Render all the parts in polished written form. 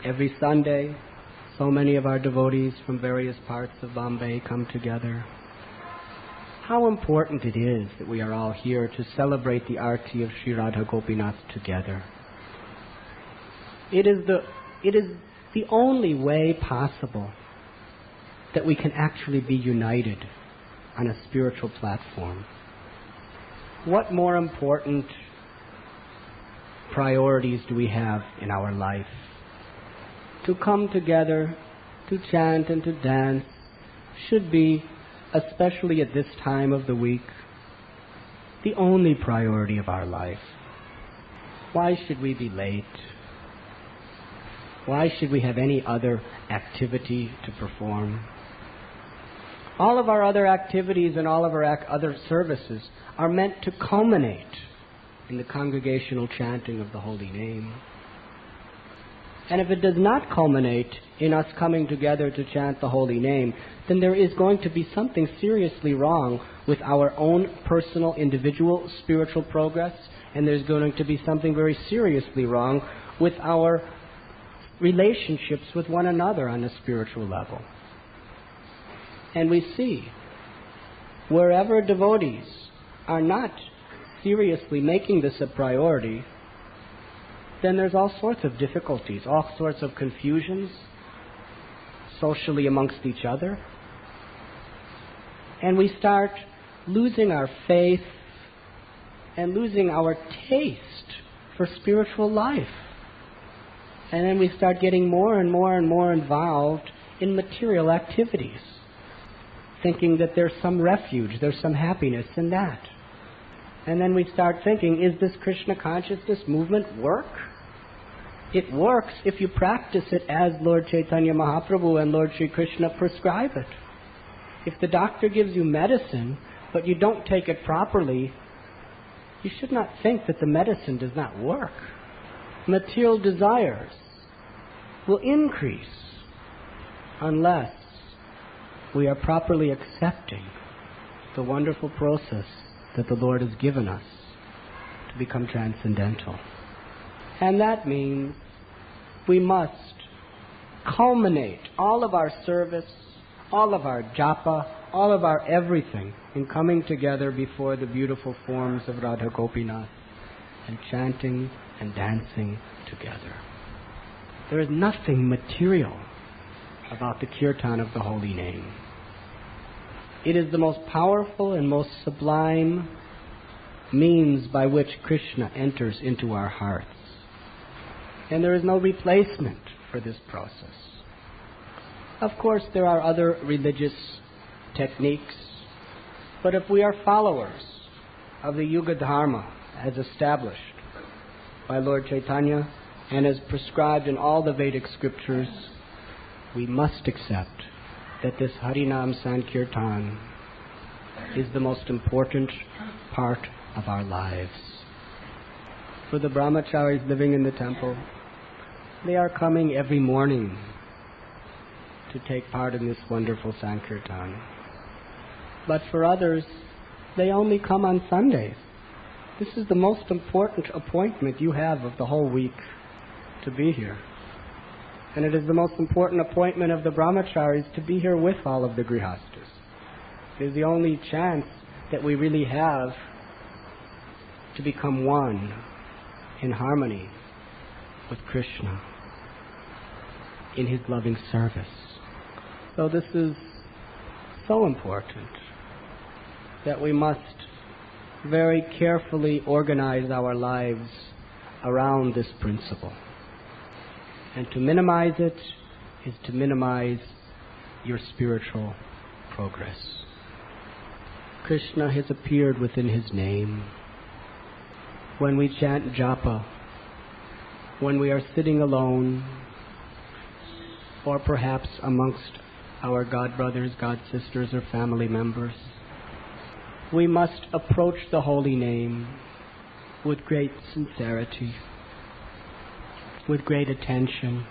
Every Sunday, so many of our devotees from various parts of Bombay come together. How important it is that we are all here to celebrate the Aarti of Sri Radha Gopinath together. It is the only way possible that we can actually be united on a spiritual platform. What more important priorities do we have in our life? To come together, to chant and to dance should be, especially at this time of the week, the only priority of our life. Why should we be late? Why should we have any other activity to perform? All of our other activities and all of our other services are meant to culminate in the congregational chanting of the holy name. And if it does not culminate in us coming together to chant the holy name, then there is going to be something seriously wrong with our own personal, individual spiritual progress, and there's going to be something very seriously wrong with our relationships with one another on a spiritual level. And we see, wherever devotees are not seriously making this a priority, then there's all sorts of difficulties, all sorts of confusions socially amongst each other. And we start losing our faith and losing our taste for spiritual life. And then we start getting more and more and more involved in material activities, thinking that there's some refuge, there's some happiness in that. And then we start thinking, is this Krishna consciousness movement work? It works if you practice it as Lord Chaitanya Mahaprabhu and Lord Sri Krishna prescribe it. If the doctor gives you medicine, but you don't take it properly, you should not think that the medicine does not work. Material desires will increase unless we are properly accepting the wonderful process that the Lord has given us to become transcendental. And that means we must culminate all of our service, all of our japa, all of our everything in coming together before the beautiful forms of Radha Gopinath and chanting and dancing together. There is nothing material about the kirtan of the holy name. It is the most powerful and most sublime means by which Krishna enters into our hearts. And there is no replacement for this process. Of course, there are other religious techniques, but if we are followers of the Yuga Dharma as established by Lord Chaitanya and as prescribed in all the Vedic scriptures, we must accept that this harinaam sankirtan is the most important part of our lives. For the brahmacharis living in the temple, they are coming every morning to take part in this wonderful sankirtan. But for others, they only come on Sundays. This is the most important appointment you have of the whole week, to be here. And it is the most important appointment of the brahmacharis to be here with all of the grihastas. It is the only chance that we really have to become one in harmony with Krishna in his loving service. So this is so important that we must very carefully organize our lives around this principle. And to minimize it is to minimize your spiritual progress. Krishna has appeared within his name. When we chant japa, when we are sitting alone, or perhaps amongst our God brothers, God sisters, or family members, we must approach the holy name with great sincerity, with great attention,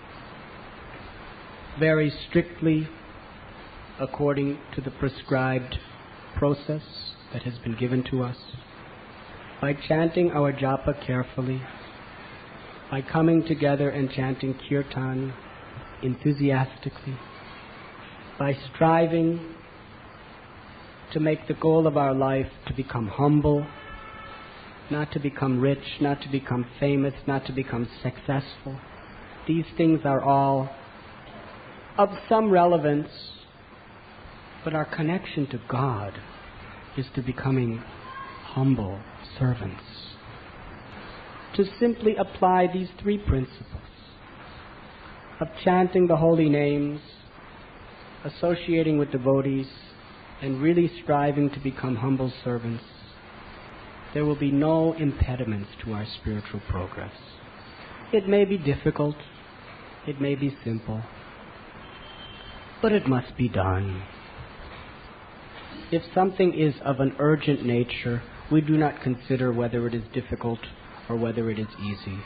very strictly according to the prescribed process that has been given to us, by chanting our japa carefully, by coming together and chanting kirtan enthusiastically, by striving to make the goal of our life to become humble, not to become rich, not to become famous, not to become successful. These things are all of some relevance, but our connection to God is to becoming humble servants. To simply apply these three principles of chanting the holy names, associating with devotees, and really striving to become humble servants, there will be no impediments to our spiritual progress. It may be difficult, it may be simple, but it must be done. If something is of an urgent nature, we do not consider whether it is difficult or whether it is easy.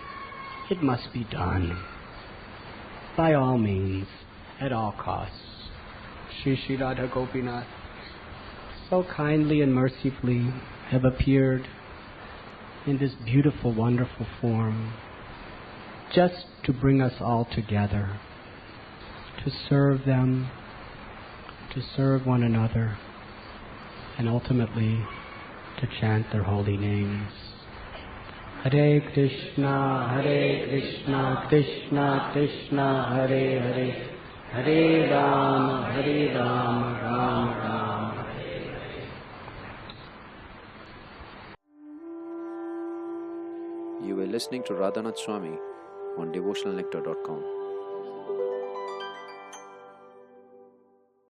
It must be done. By all means, at all costs. Shri Shri Radha Gopinath so kindly and mercifully have appeared in this beautiful, wonderful form, just to bring us all together, to serve them, to serve one another, and ultimately to chant their holy names. Hare Krishna, Krishna Krishna, Hare Hare, Hare Rama, Rama Rama. You were listening to Radhanath Swami on devotionalnectar.com.